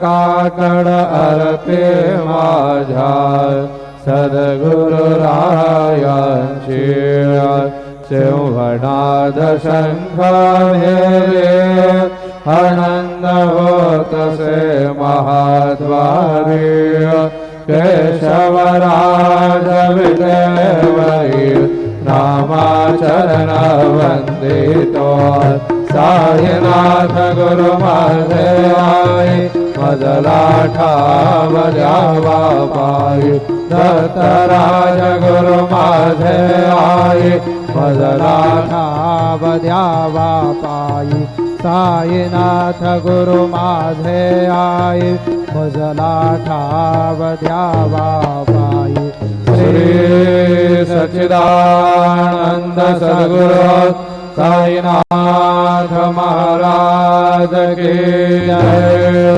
काकड अर्पे माझ्या सद्गुरुरायांची सिंहनाद शंख भेरे आनंद होतसे महाद्वारी केशवराज विदेवरी नामाचरण वंदितो साईनाथ गुरु माझे आई मजला ठाव द्यावा पायी दत्तराज गुरु माझे आई मजला ठाव द्यावा पायी साईनाथ गुरु माझे आई मजला ठाव द्यावा पायी श्री सच्चिदानंद सद्गुरु साईनाथ महाराज की जय।